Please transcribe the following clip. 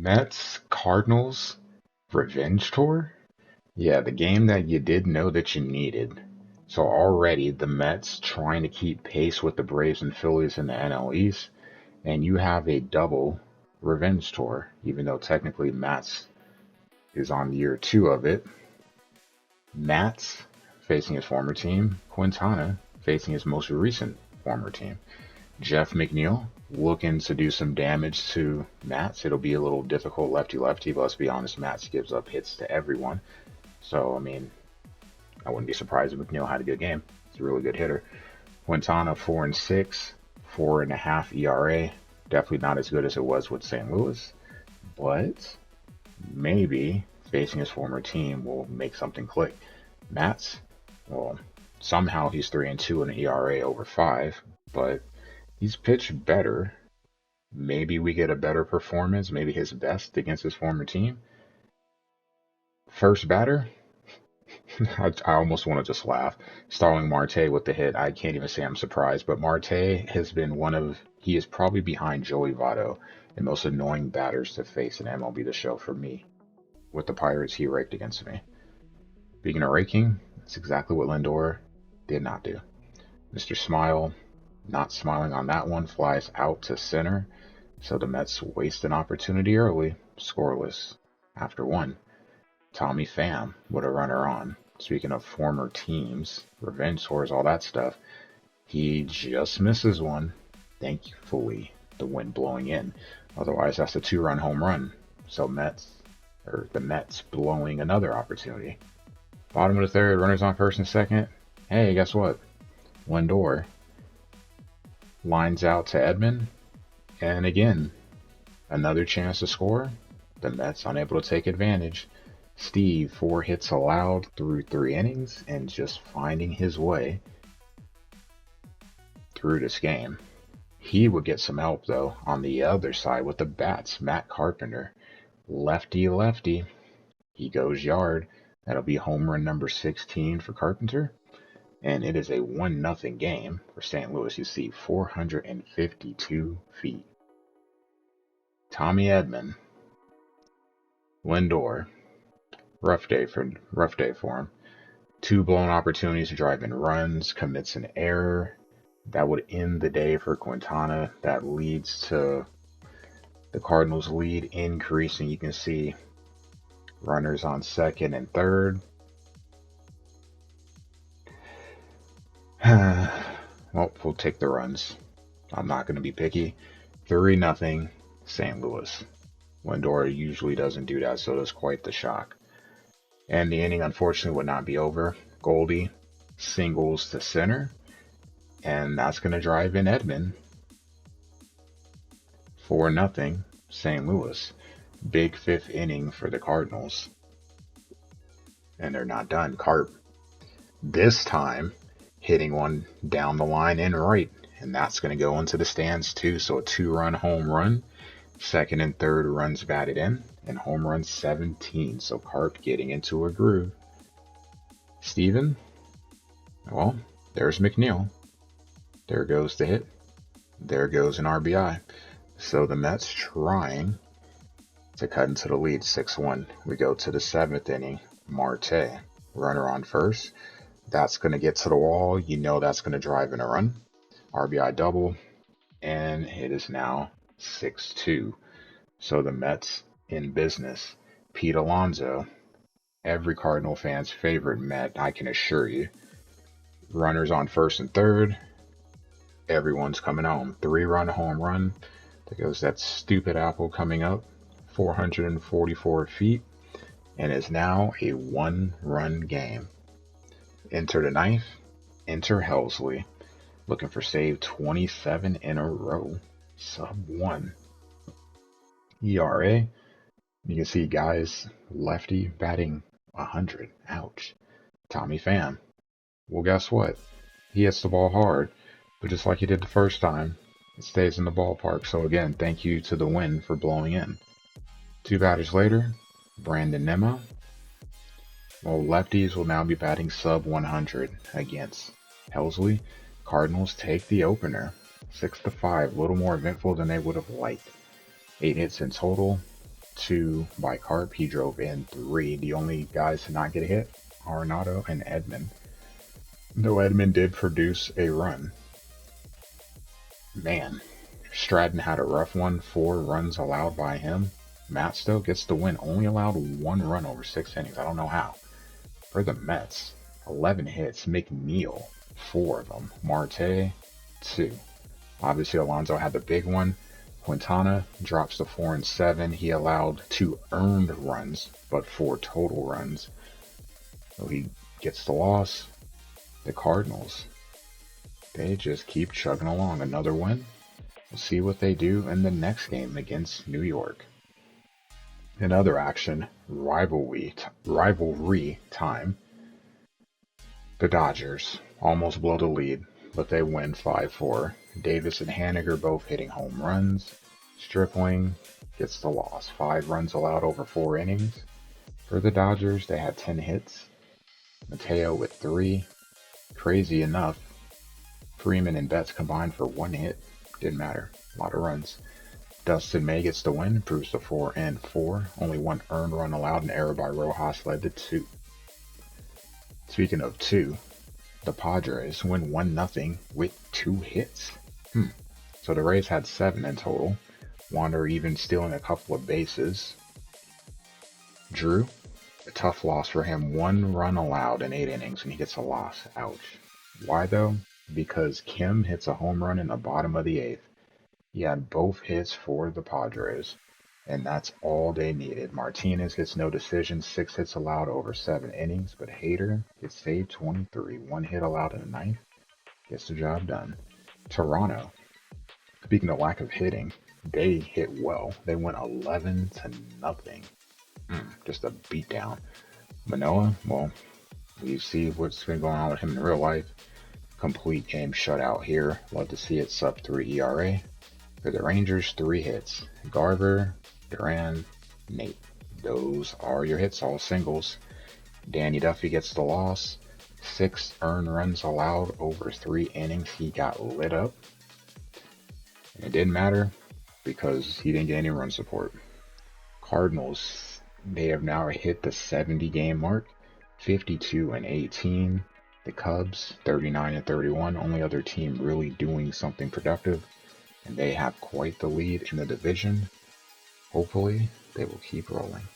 Mets Cardinals Revenge Tour? Yeah, the game that you did know that you needed. So already the Mets trying to keep pace with the Braves and Phillies in the NL East, and you have a double Revenge Tour, even though technically Matz is on year two of it. Matz facing his former team, Quintana facing his most recent former team. Jeff McNeil looking to do some damage to Matz. It'll be a little difficult lefty-lefty, but let's be honest, Matz gives up hits to everyone. So, I mean, I wouldn't be surprised if McNeil had a good game. He's a really good hitter. Quintana 4-6, 4.5 ERA. Definitely not as good as it was with St. Louis, but maybe facing his former team will make something click. Matz, well, somehow he's 3-2 in an ERA over 5, but he's pitched better. Maybe we get a better performance, maybe his best against his former team. First batter, I almost want to just laugh. Starling Marte with the hit. I can't even say I'm surprised, but Marte has been he is probably behind Joey Votto the most annoying batters to face in MLB The Show for me. With the Pirates, he raked against me. Speaking of raking, that's exactly what Lindor did not do. Mr. Smile, not smiling on that one, flies out to center. So the Mets waste an opportunity early, scoreless, after one. Tommy Pham with a runner on. Speaking of former teams, revenge tours, all that stuff, he just misses one. Thankfully, the wind blowing in. Otherwise, that's a two-run home run. So the Mets blowing another opportunity. Bottom of the third, runners on first and second. Hey, guess what? Lindor lines out to Edman, and again, another chance to score. The Mets unable to take advantage. Steve, 4 hits allowed through 3 innings and just finding his way through this game. He would get some help though on the other side with the bats. Matt Carpenter, lefty lefty. He goes yard. That'll be home run number 16 for Carpenter. And it is a 1-0 game for St. Louis. You see 452 feet. Tommy Edman, Lindor, rough day for him. 2 blown opportunities to drive in runs, commits an error. That would end the day for Quintana. That leads to the Cardinals' lead increasing. You can see runners on second and third. Well, we'll take the runs. I'm not going to be picky. 3-0 St. Louis. Lindor usually doesn't do that, so it's quite the shock. And the inning, unfortunately, would not be over. Goldie singles to center, and that's going to drive in Edman. 4-0 St. Louis. Big 5th inning for the Cardinals. And they're not done. Carp, this time, hitting one down the line and right, and that's going to go into the stands too. So a 2-run home run. Second and third runs batted in, and home run 17. So Carp getting into a groove. Steven, well, there's McNeil. There goes the hit. There goes an RBI. So the Mets trying to cut into the lead 6-1. We go to the 7th inning. Marte, runner on first. That's going to get to the wall. You know that's going to drive in a run. RBI double. And it is now 6-2. So the Mets in business. Pete Alonso, every Cardinal fan's favorite Met, I can assure you. Runners on first and third. Everyone's coming home. 3-run home run. There goes that stupid apple coming up. 444 feet. And is now a 1-run game. Enter the ninth. Enter Helsley. Looking for save 27 in a row. Sub-1 ERA. You can see guys lefty batting 100. Ouch. Tommy Pham. Well, guess what? He hits the ball hard, but just like he did the first time, it stays in the ballpark. So again, thank you to the wind for blowing in. 2 batters later, Brandon Nimmo. Well, lefties will now be batting sub-100 against Helsley. Cardinals take the opener, 6-5, a little more eventful than they would have liked. 8 hits in total, 2 by Carp. He drove in 3. The only guys to not get a hit, Arenado and Edman. Though Edman did produce a run. Man, Stratton had a rough one. 4 runs allowed by him. Matz still gets the win. Only allowed 1 run over 6 innings. I don't know how. For the Mets, 11 hits. McNeil, 4 of them. Marte, 2. Obviously, Alonso had the big one. Quintana drops to 4 and 7. He allowed 2 earned runs, but 4 total runs. So he gets the loss. The Cardinals, they just keep chugging along. Another win. We'll see what they do in the next game against New York. In other action, rivalry time. The Dodgers almost blow the lead, but they win 5-4. Davis and Haniger both hitting home runs. Stripling gets the loss. 5 runs allowed over 4 innings. For the Dodgers, they had 10 hits. Mateo with 3. Crazy enough, Freeman and Betts combined for 1 hit. Didn't matter. A lot of runs. Dustin May gets the win, improves to 4 and 4. Only 1 earned run allowed. An error by Rojas led to 2. Speaking of 2, the Padres win 1-0 with 2 hits. So the Rays had 7 in total. Wander even stealing a couple of bases. Drew, a tough loss for him. 1 run allowed in 8 innings, and he gets a loss. Ouch. Why though? Because Kim hits a home run in the bottom of the 8th. He had both hits for the Padres, and that's all they needed. Martinez gets no decision, 6 hits allowed over 7 innings, but Hader gets saved 23. 1 hit allowed in the 9th. Gets the job done. Toronto, speaking of lack of hitting, they hit well. They went 11-0. Just a beatdown. Manoah, well, you see what's been going on with him in real life. Complete game shutout here. Love to see it. Sub-3 ERA. For the Rangers, 3 hits. Garver, Duran, Nate. Those are your hits, all singles. Danny Duffy gets the loss. 6 earned runs allowed over 3 innings. He got lit up. And it didn't matter because he didn't get any run support. Cardinals, they have now hit the 70 game mark. 52-18. The Cubs, 39-31. Only other team really doing something productive. And they have quite the lead in the division. Hopefully, they will keep rolling.